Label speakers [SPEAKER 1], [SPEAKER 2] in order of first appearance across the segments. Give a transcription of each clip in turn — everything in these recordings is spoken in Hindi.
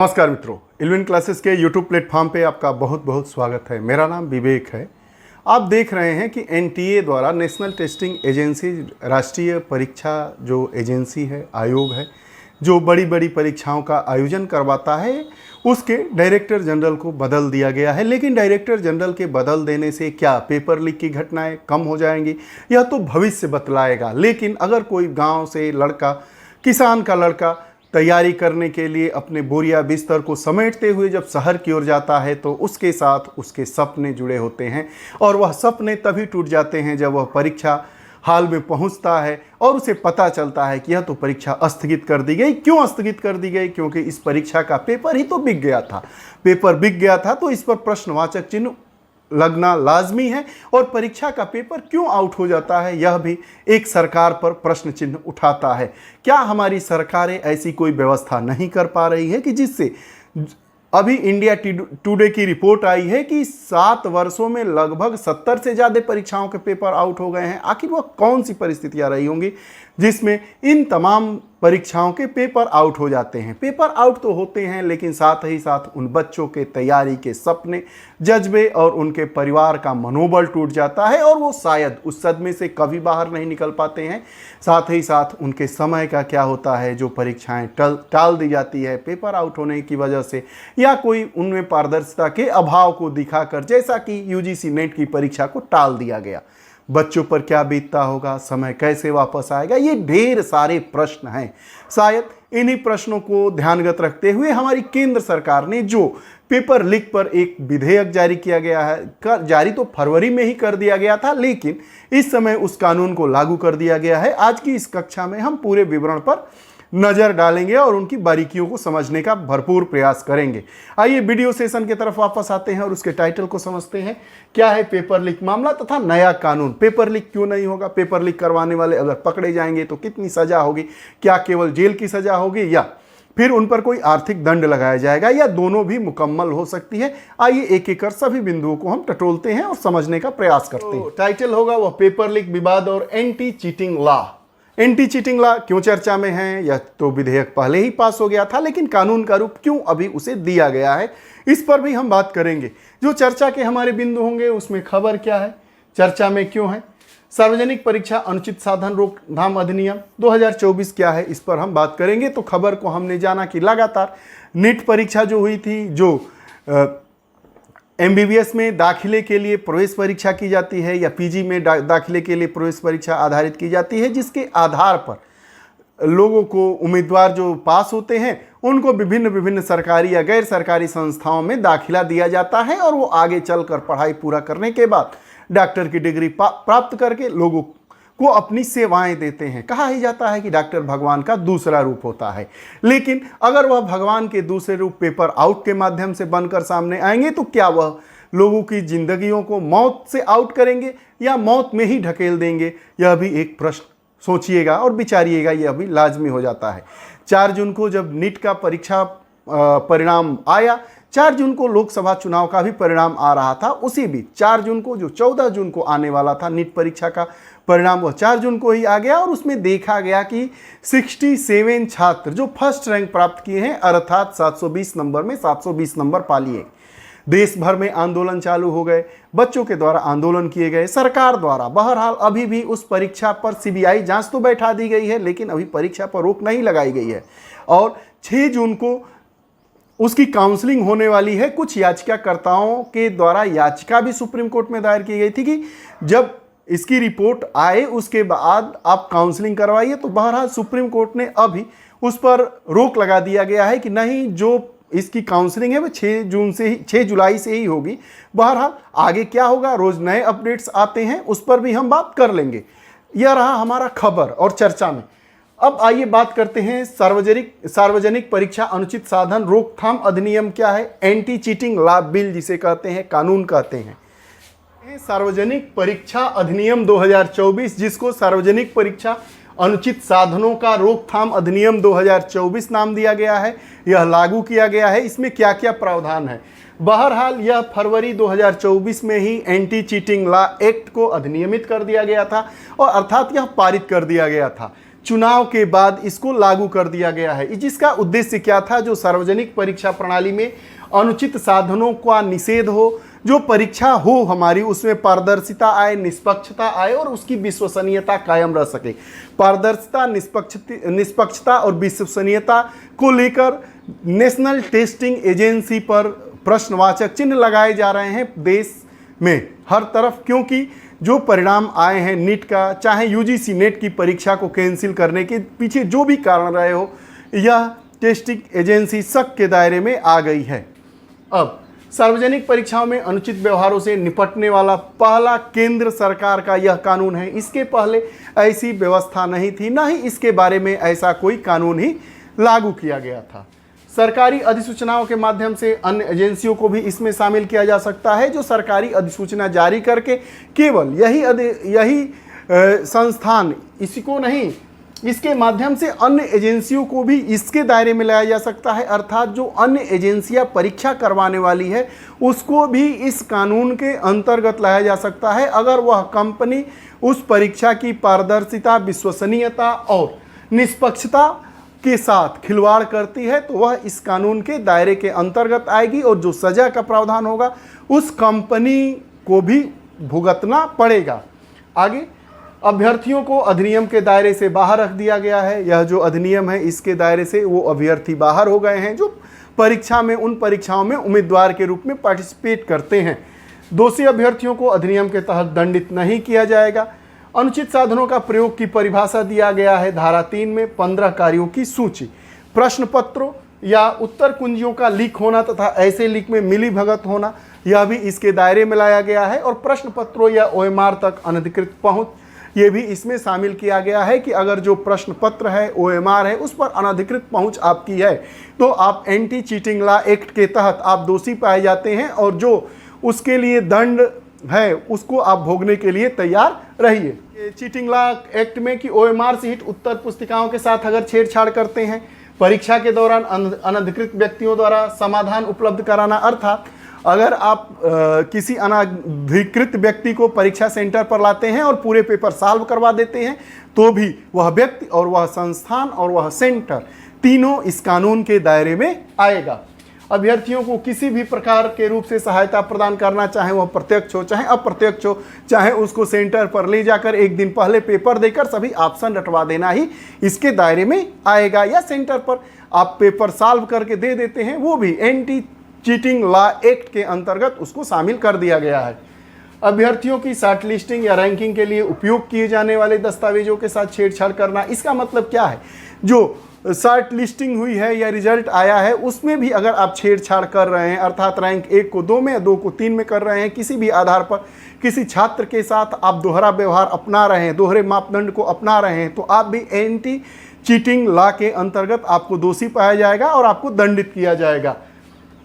[SPEAKER 1] नमस्कार मित्रों, इल्विन क्लासेस के यूट्यूब प्लेटफॉर्म पे आपका बहुत बहुत स्वागत है। मेरा नाम विवेक है। आप देख रहे हैं कि एनटीए द्वारा नेशनल टेस्टिंग एजेंसी, राष्ट्रीय परीक्षा जो एजेंसी है, आयोग है, जो बड़ी बड़ी परीक्षाओं का आयोजन करवाता है, उसके डायरेक्टर जनरल को बदल दिया गया है। लेकिन डायरेक्टर जनरल के बदल देने से क्या पेपर लीक की घटनाएं कम हो जाएंगी, यह तो भविष्य बतलाएगा। लेकिन अगर कोई गाँव से लड़का, किसान का लड़का तैयारी करने के लिए अपने बोरिया बिस्तर को समेटते हुए जब शहर की ओर जाता है तो उसके साथ उसके सपने जुड़े होते हैं, और वह सपने तभी टूट जाते हैं जब वह परीक्षा हाल में पहुंचता है और उसे पता चलता है कि यह तो परीक्षा स्थगित कर दी गई। क्यों स्थगित कर दी गई? क्योंकि इस परीक्षा का पेपर ही तो बिक गया था। पेपर बिक गया था तो इस पर प्रश्नवाचक चिन्ह लगना लाजमी है। और परीक्षा का पेपर क्यों आउट हो जाता है, यह भी एक सरकार पर प्रश्न चिन्ह उठाता है। क्या हमारी सरकारें ऐसी कोई व्यवस्था नहीं कर पा रही है कि जिससे अभी इंडिया टुडे की रिपोर्ट आई है कि 7 वर्षों में लगभग 70 से ज़्यादा परीक्षाओं के पेपर आउट हो गए हैं। आखिर वह कौन सी परिस्थितियां रही होंगी जिसमें इन तमाम परीक्षाओं के पेपर आउट हो जाते हैं। पेपर आउट तो होते हैं, लेकिन साथ ही साथ उन बच्चों के तैयारी के सपने, जज्बे और उनके परिवार का मनोबल टूट जाता है और वो शायद उस सदमे से कभी बाहर नहीं निकल पाते हैं। साथ ही साथ उनके समय का क्या होता है, जो परीक्षाएं टाल दी जाती है पेपर आउट होने की वजह से, या कोई उनमें पारदर्शिता के अभाव को दिखाकर, जैसा कि यूजीसी नेट की परीक्षा को टाल दिया गया। बच्चों पर क्या बीतता होगा, समय कैसे वापस आएगा, ये ढेर सारे प्रश्न हैं। शायद इन्हीं प्रश्नों को ध्यानगत रखते हुए हमारी केंद्र सरकार ने जो पेपर लीक पर एक विधेयक जारी किया गया है, जारी तो फरवरी में ही कर दिया गया था, लेकिन इस समय उस कानून को लागू कर दिया गया है। आज की इस कक्षा में हम पूरे विवरण पर नज़र डालेंगे और उनकी बारीकियों को समझने का भरपूर प्रयास करेंगे। आइए वीडियो सेशन की तरफ वापस आते हैं और उसके टाइटल को समझते हैं। क्या है पेपर लीक मामला तथा नया कानून। पेपर लीक क्यों नहीं होगा, पेपर लीक करवाने वाले अगर पकड़े जाएंगे तो कितनी सजा होगी, क्या केवल जेल की सजा होगी या फिर उन पर कोई आर्थिक दंड लगाया जाएगा, या दोनों भी मुकम्मल हो सकती है। आइए एक एक कर सभी बिंदुओं को हम टटोलते हैं और समझने का प्रयास करते हैं। टाइटल होगा वह पेपर लीक विवाद और anti cheating law. Anti cheating law क्यों चर्चा में है? यह तो विधेयक पहले ही पास हो गया था, लेकिन कानून का रूप क्यों अभी उसे दिया गया है, इस पर भी हम बात करेंगे। जो चर्चा के हमारे बिंदु होंगे उसमें खबर क्या है, चर्चा में क्यों है, सार्वजनिक परीक्षा अनुचित साधन रोकथाम अधिनियम 2024 क्या है, इस पर हम बात करेंगे। तो खबर को हमने जाना कि लगातार नीट परीक्षा जो हुई थी, जो एमबीबीएस में दाखिले के लिए प्रवेश परीक्षा की जाती है या पीजी में दाखिले के लिए प्रवेश परीक्षा आधारित की जाती है, जिसके आधार पर लोगों को, उम्मीदवार जो पास होते हैं, उनको विभिन्न विभिन्न सरकारी या गैर सरकारी संस्थाओं में दाखिला दिया जाता है और वो आगे चलकर पढ़ाई पूरा करने के बाद डॉक्टर की डिग्री प्राप्त करके लोगों को अपनी सेवाएं देते हैं। कहा ही जाता है कि डॉक्टर भगवान का दूसरा रूप होता है। लेकिन अगर वह भगवान के दूसरे रूप पेपर आउट के माध्यम से बनकर सामने आएंगे तो क्या वह लोगों की जिंदगियों को मौत से आउट करेंगे या मौत में ही ढकेल देंगे? यह भी एक प्रश्न सोचिएगा और विचारिएगा, यह भी लाजमी हो जाता है। 4 जून को जब नीट का परीक्षा परिणाम आया, 4 जून को लोकसभा चुनाव का भी परिणाम आ रहा था, उसी बीच 4 जून को, जो 14 जून को आने वाला था नीट परीक्षा का परिणाम, वह 4 जून को ही आ गया। और उसमें देखा गया कि 67 छात्र जो फर्स्ट रैंक प्राप्त किए हैं, अर्थात 720 नंबर में 720 नंबर पा लिए। देश भर में आंदोलन चालू हो गए, बच्चों के द्वारा आंदोलन किए गए, सरकार द्वारा। बहरहाल अभी भी उस परीक्षा पर सीबीआई जांच तो बैठा दी गई है, लेकिन अभी परीक्षा पर रोक नहीं लगाई गई है। और 6 जून को उसकी काउंसलिंग होने वाली है। कुछ याचिकाकर्ताओं के द्वारा याचिका भी सुप्रीम कोर्ट में दायर की गई थी कि जब इसकी रिपोर्ट आए उसके बाद आप काउंसलिंग करवाइए। तो बहरहाल सुप्रीम कोर्ट ने अभी उस पर रोक लगा दिया गया है कि नहीं, जो इसकी काउंसलिंग है वो 6 जुलाई से ही होगी। बहरहाल आगे क्या होगा, रोज नए अपडेट्स आते हैं, उस पर भी हम बात कर लेंगे। यह रहा हमारा खबर और चर्चा में। अब आइए बात करते हैं सार्वजनिक परीक्षा अनुचित साधन रोकथाम अधिनियम क्या है, एंटी चीटिंग लॉ बिल जिसे कहते हैं, कानून कहते हैं। सार्वजनिक परीक्षा अधिनियम 2024, जिसको सार्वजनिक परीक्षा अनुचित साधनों का रोकथाम अधिनियम 2024 नाम दिया गया है, यह लागू किया गया है। इसमें क्या क्या प्रावधान है? बहरहाल यह फरवरी 2024 में ही एंटी चीटिंग लॉ एक्ट को अधिनियमित कर दिया गया था, और अर्थात यह पारित कर दिया गया था। चुनाव के बाद इसको लागू कर दिया गया है। जिसका उद्देश्य क्या था, जो सार्वजनिक परीक्षा प्रणाली में अनुचित साधनों का निषेध हो, जो परीक्षा हो हमारी उसमें पारदर्शिता आए, निष्पक्षता आए और उसकी विश्वसनीयता कायम रह सके। पारदर्शिता, निष्पक्षता और विश्वसनीयता को लेकर नेशनल टेस्टिंग एजेंसी पर प्रश्नवाचक चिन्ह लगाए जा रहे हैं देश में हर तरफ, क्योंकि जो परिणाम आए हैं नीट का, चाहे यूजीसी नेट की परीक्षा को कैंसिल करने के पीछे जो भी कारण रहे हो, यह टेस्टिंग एजेंसी शक के दायरे में आ गई है। अब सार्वजनिक परीक्षाओं में अनुचित व्यवहारों से निपटने वाला पहला केंद्र सरकार का यह कानून है। इसके पहले ऐसी व्यवस्था नहीं थी, न ही इसके बारे में ऐसा कोई कानून ही लागू किया गया था। सरकारी अधिसूचनाओं के माध्यम से अन्य एजेंसियों को भी इसमें शामिल किया जा सकता है, जो सरकारी अधिसूचना जारी करके केवल यही संस्थान, इसी को नहीं, इसके माध्यम से अन्य एजेंसियों को भी इसके दायरे में लाया जा सकता है। अर्थात जो अन्य एजेंसियां परीक्षा करवाने वाली है उसको भी इस कानून के अंतर्गत लाया जा सकता है। अगर वह कंपनी उस परीक्षा की पारदर्शिता, विश्वसनीयता और निष्पक्षता के साथ खिलवाड़ करती है तो वह इस कानून के दायरे के अंतर्गत आएगी और जो सजा का प्रावधान होगा उस कंपनी को भी भुगतना पड़ेगा। आगे अभ्यर्थियों को अधिनियम के दायरे से बाहर रख दिया गया है। यह जो अधिनियम है इसके दायरे से वो अभ्यर्थी बाहर हो गए हैं जो परीक्षा में, उन परीक्षाओं में उम्मीदवार के रूप में पार्टिसिपेट करते हैं। दोषी अभ्यर्थियों को अधिनियम के तहत दंडित नहीं किया जाएगा। अनुचित साधनों का प्रयोग की परिभाषा दिया गया है धारा 3 में 15 कार्यों की सूची। प्रश्न पत्रों या उत्तर कुंजियों का लीक होना तथा ऐसे लीक में मिली भगत होना, यह भी इसके दायरे में लाया गया है। और प्रश्न पत्रों या OMR तक अनधिकृत पहुंच, ये भी इसमें शामिल किया गया है कि अगर जो प्रश्न पत्र है, OMR है, उस पर अनधिकृत पहुंच आपकी है तो आप एंटी चीटिंग लॉ एक्ट के तहत आप दोषी पाए जाते हैं और जो उसके लिए दंड है उसको आप भोगने के लिए तैयार रहिए। चीटिंग लॉ एक्ट में कि OMR सहित उत्तर पुस्तिकाओं के साथ अगर छेड़छाड़ करते हैं, परीक्षा के दौरान अनधिकृत व्यक्तियों द्वारा समाधान उपलब्ध कराना, अर्थात अगर आप किसी अनधिकृत व्यक्ति को परीक्षा सेंटर पर लाते हैं और पूरे पेपर सॉल्व करवा देते हैं तो भी वह व्यक्ति और वह संस्थान और वह सेंटर तीनों इस कानून के दायरे में आएगा। अभ्यर्थियों को किसी भी प्रकार के रूप से सहायता प्रदान करना, चाहे वह प्रत्यक्ष हो चाहे अप्रत्यक्ष हो, चाहे उसको सेंटर पर ले जाकर एक दिन पहले पेपर देकर सभी ऑप्शन रटवा देना ही इसके दायरे में आएगा, या सेंटर पर आप पेपर सॉल्व करके दे देते हैं, वो भी एंटी चीटिंग लॉ एक्ट के अंतर्गत उसको शामिल कर दिया गया है। अभ्यर्थियों की शॉर्ट लिस्टिंग या रैंकिंग के लिए उपयोग किए जाने वाले दस्तावेजों के साथ छेड़छाड़ करना, इसका मतलब क्या है, जो शॉर्ट लिस्टिंग हुई है या रिजल्ट आया है उसमें भी अगर आप छेड़छाड़ कर रहे हैं, अर्थात रैंक 1 को 2 में या 2 को 3 में कर रहे हैं, किसी भी आधार पर किसी छात्र के साथ आप दोहरा व्यवहार अपना रहे हैं, दोहरे मापदंड को अपना रहे हैं, तो आप भी एंटी चीटिंग लॉ के अंतर्गत आपको दोषी पाया जाएगा और आपको दंडित किया जाएगा।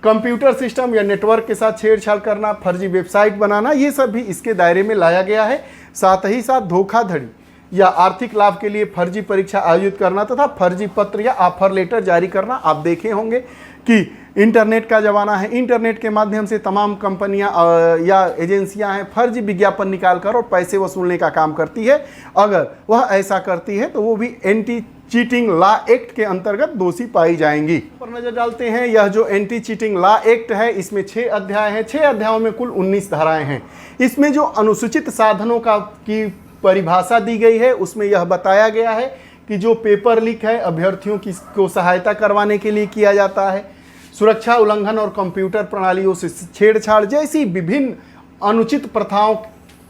[SPEAKER 1] कंप्यूटर सिस्टम या नेटवर्क के साथ छेड़छाड़ करना, फर्जी वेबसाइट बनाना, ये सब भी इसके दायरे में लाया गया है। साथ ही साथ धोखाधड़ी या आर्थिक लाभ के लिए फर्जी परीक्षा आयोजित करना तथा फर्जी पत्र या ऑफर लेटर जारी करना। आप देखे होंगे कि इंटरनेट का ज़माना है, इंटरनेट के माध्यम से तमाम कंपनियां या एजेंसियां हैं फर्जी विज्ञापन निकाल कर और पैसे वसूलने का काम करती है। अगर वह ऐसा करती है तो वो भी एंटी चीटिंग लॉ एक्ट के अंतर्गत दोषी पाई जाएंगी। पर नजर डालते हैं, यह जो एंटी चीटिंग लॉ एक्ट है इसमें 6 अध्याय हैं। 6 अध्यायों में कुल 19 धाराएं हैं। इसमें जो अनुसूचित साधनों की परिभाषा दी गई है उसमें यह बताया गया है कि जो पेपर लीक है अभ्यर्थियों की को सहायता करवाने के लिए किया जाता है, सुरक्षा उल्लंघन और कंप्यूटर प्रणालियों से छेड़छाड़ जैसी विभिन्न अनुचित प्रथाओं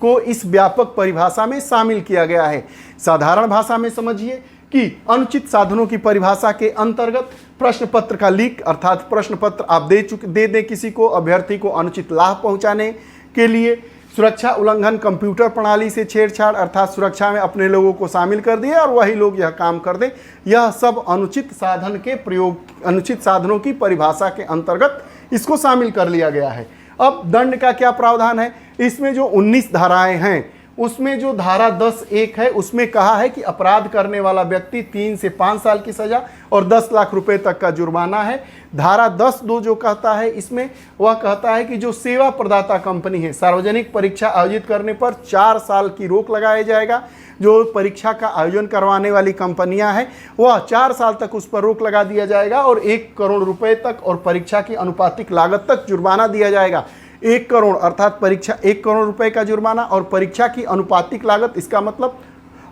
[SPEAKER 1] को इस व्यापक परिभाषा में शामिल किया गया है। साधारण भाषा में समझिए कि अनुचित साधनों की परिभाषा के अंतर्गत प्रश्न पत्र का लीक, अर्थात प्रश्न पत्र आप दे दें किसी को, अभ्यर्थी को अनुचित लाभ पहुंचाने के लिए, सुरक्षा उल्लंघन, कंप्यूटर प्रणाली से छेड़छाड़, अर्थात सुरक्षा में अपने लोगों को शामिल कर दिया और वही लोग यह काम कर दें, यह सब अनुचित साधन के प्रयोग, अनुचित साधनों की परिभाषा के अंतर्गत इसको शामिल कर लिया गया है। अब दंड का क्या प्रावधान है, इसमें जो 19 धाराएं हैं उसमें जो धारा 10(1) है उसमें कहा है कि अपराध करने वाला व्यक्ति 3 से 5 साल की सजा और 10 लाख रुपए तक का जुर्माना है। धारा 10(2) जो कहता है इसमें वह कहता है कि जो सेवा प्रदाता कंपनी है सार्वजनिक परीक्षा आयोजित करने पर 4 साल की रोक लगाया जाएगा। जो परीक्षा का आयोजन करवाने वाली कंपनियां हैं वह 4 साल तक उस पर रोक लगा दिया जाएगा और 1 करोड़ रुपए तक और परीक्षा की अनुपातिक लागत तक जुर्माना दिया जाएगा। 1 करोड़ अर्थात परीक्षा 1 करोड़ रुपए का जुर्माना और परीक्षा की अनुपातिक लागत, इसका मतलब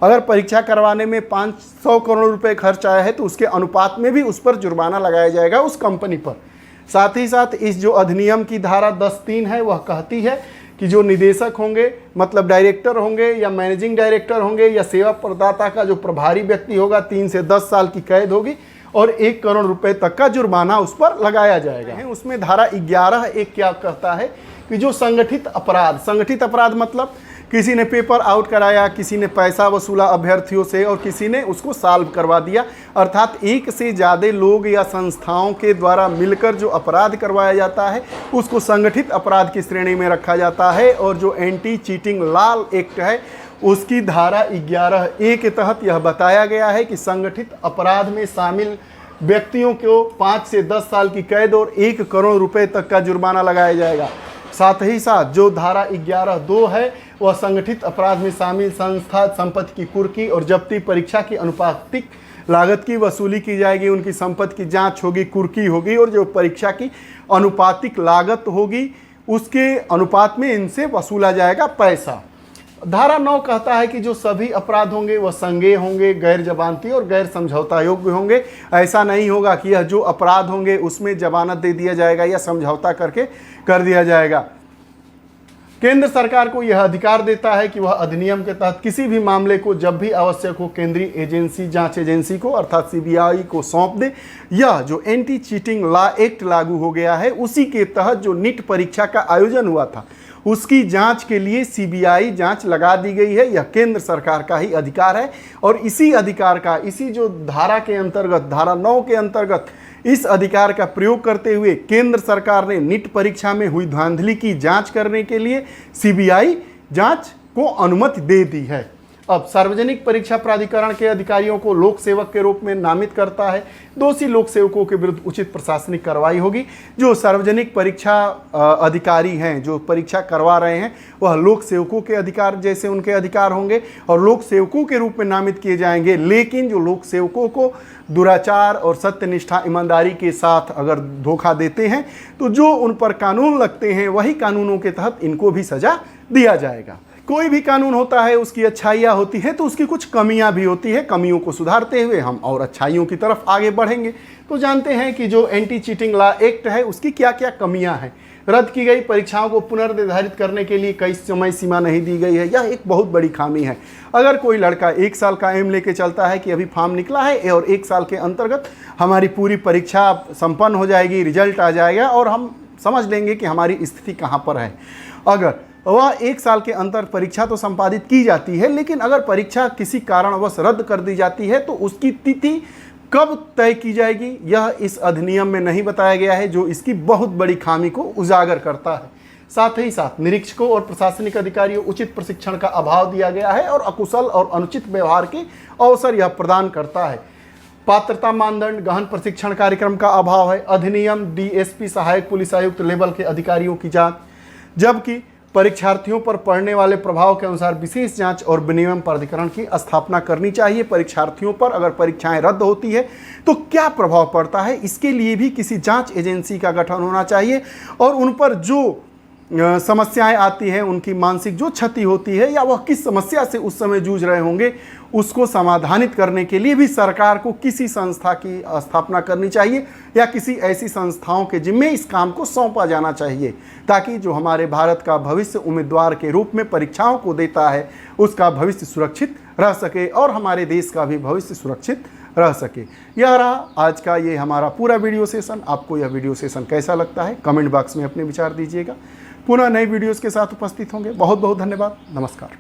[SPEAKER 1] अगर परीक्षा करवाने में 500 करोड़ रुपए खर्च आया है तो उसके अनुपात में भी उस पर जुर्माना लगाया जाएगा उस कंपनी पर। साथ ही साथ इस जो अधिनियम की धारा 10(3) है वह कहती है कि जो निदेशक होंगे मतलब डायरेक्टर होंगे या मैनेजिंग डायरेक्टर होंगे या सेवा प्रदाता का जो प्रभारी व्यक्ति होगा 3 से 10 साल की कैद होगी और 1 करोड़ रुपए तक का जुर्माना उस पर लगाया जाएगा। उसमें धारा 11(1) क्या कहता है कि जो संगठित अपराध मतलब किसी ने पेपर आउट कराया, किसी ने पैसा वसूला अभ्यर्थियों से और किसी ने उसको सॉल्व करवा दिया, अर्थात एक से ज़्यादा लोग या संस्थाओं के द्वारा मिलकर जो अपराध करवाया जाता है उसको संगठित अपराध की श्रेणी में रखा जाता है। और जो एंटी चीटिंग लॉ एक्ट है उसकी धारा 11(a) के तहत यह बताया गया है कि संगठित अपराध में शामिल व्यक्तियों को 5 से 10 साल की कैद और 1 करोड़ रुपए तक का जुर्माना लगाया जाएगा। साथ ही साथ जो धारा 11(2) है वह संगठित अपराध में शामिल संस्था संपत्ति की कुर्की और जब्ती, परीक्षा की अनुपातिक लागत की वसूली की जाएगी, उनकी संपत्ति की जांच होगी, कुर्की होगी और जो परीक्षा की अनुपातिक लागत होगी उसके अनुपात में इनसे वसूला जाएगा पैसा। धारा 9 कहता है कि जो सभी अपराध होंगे वह संज्ञेय होंगे, गैर जमानती और गैर समझौता योग्य होंगे। ऐसा नहीं होगा कि यह जो अपराध होंगे उसमें जमानत दे दिया जाएगा या समझौता करके कर दिया जाएगा। केंद्र सरकार को यह अधिकार देता है कि वह अधिनियम के तहत किसी भी मामले को जब भी आवश्यक हो केंद्रीय एजेंसी जांच एजेंसी को अर्थात सीबीआई को सौंप दे। यह जो एंटी चीटिंग लॉ एक्ट लागू हो गया है उसी के तहत जो नीट परीक्षा का आयोजन हुआ था उसकी जांच के लिए सीबीआई जांच लगा दी गई है। यह केंद्र सरकार का ही अधिकार है और इसी अधिकार का इसी जो धारा के अंतर्गत धारा 9 के अंतर्गत इस अधिकार का प्रयोग करते हुए केंद्र सरकार ने नीट परीक्षा में हुई धांधली की जांच करने के लिए सीबीआई जांच को अनुमति दे दी है। अब सार्वजनिक परीक्षा प्राधिकरण के अधिकारियों को लोक सेवक के रूप में नामित करता है। दोषी लोक सेवकों के विरुद्ध उचित प्रशासनिक कार्रवाई होगी। जो सार्वजनिक परीक्षा अधिकारी हैं जो परीक्षा करवा रहे हैं वह लोक सेवकों के अधिकार जैसे उनके अधिकार होंगे और लोक सेवकों के रूप में नामित किए जाएंगे। लेकिन जो लोक सेवकों को दुराचार और सत्यनिष्ठा ईमानदारी के साथ अगर धोखा देते हैं तो जो उन पर कानून लगते हैं वही कानूनों के तहत इनको भी सजा दिया जाएगा। कोई भी कानून होता है उसकी अच्छाइयाँ होती है तो उसकी कुछ कमियां भी होती है। कमियों को सुधारते हुए हम और अच्छाइयों की तरफ आगे बढ़ेंगे। तो जानते हैं कि जो एंटी चीटिंग लॉ एक्ट है उसकी क्या क्या कमियां हैं। रद्द की गई परीक्षाओं को पुनर्निर्धारित करने के लिए कई समय सीमा नहीं दी गई है, यह एक बहुत बड़ी खामी है। अगर कोई लड़का 1 साल का एम लेके चलता है कि अभी फॉर्म निकला है और 1 साल के अंतर्गत हमारी पूरी परीक्षा संपन्न हो जाएगी, रिजल्ट आ जाएगा और हम समझ लेंगे कि हमारी स्थिति कहाँ पर है। अगर वह 1 साल के अंतर परीक्षा तो संपादित की जाती है लेकिन अगर परीक्षा किसी कारणवश रद्द कर दी जाती है तो उसकी तिथि कब तय की जाएगी यह इस अधिनियम में नहीं बताया गया है, जो इसकी बहुत बड़ी खामी को उजागर करता है। साथ ही साथ निरीक्षकों और प्रशासनिक अधिकारियों उचित प्रशिक्षण का अभाव दिया गया है और अकुशल और अनुचित व्यवहार के अवसर यह प्रदान करता है। पात्रता मानदंड गहन प्रशिक्षण कार्यक्रम का अभाव है। अधिनियम डीएसपी सहायक पुलिस आयुक्त लेवल के अधिकारियों की जांच, जबकि परीक्षार्थियों पर पड़ने वाले प्रभाव के अनुसार विशेष जांच और विनियमन प्राधिकरण की स्थापना करनी चाहिए। परीक्षार्थियों पर अगर परीक्षाएं रद्द होती है तो क्या प्रभाव पड़ता है इसके लिए भी किसी जांच एजेंसी का गठन होना चाहिए और उन पर जो समस्याएं आती हैं, उनकी मानसिक जो क्षति होती है या वह किस समस्या से उस समय जूझ रहे होंगे उसको समाधानित करने के लिए भी सरकार को किसी संस्था की स्थापना करनी चाहिए या किसी ऐसी संस्थाओं के जिम्मे इस काम को सौंपा जाना चाहिए, ताकि जो हमारे भारत का भविष्य उम्मीदवार के रूप में परीक्षाओं को देता है उसका भविष्य सुरक्षित रह सके और हमारे देश का भी भविष्य सुरक्षित रह सके। यह रहा आज का ये हमारा पूरा वीडियो सेशन। आपको यह वीडियो सेशन कैसा लगता है कमेंट बॉक्स में अपने विचार दीजिएगा। पुनः नई वीडियोस के साथ उपस्थित होंगे। बहुत बहुत धन्यवाद। नमस्कार।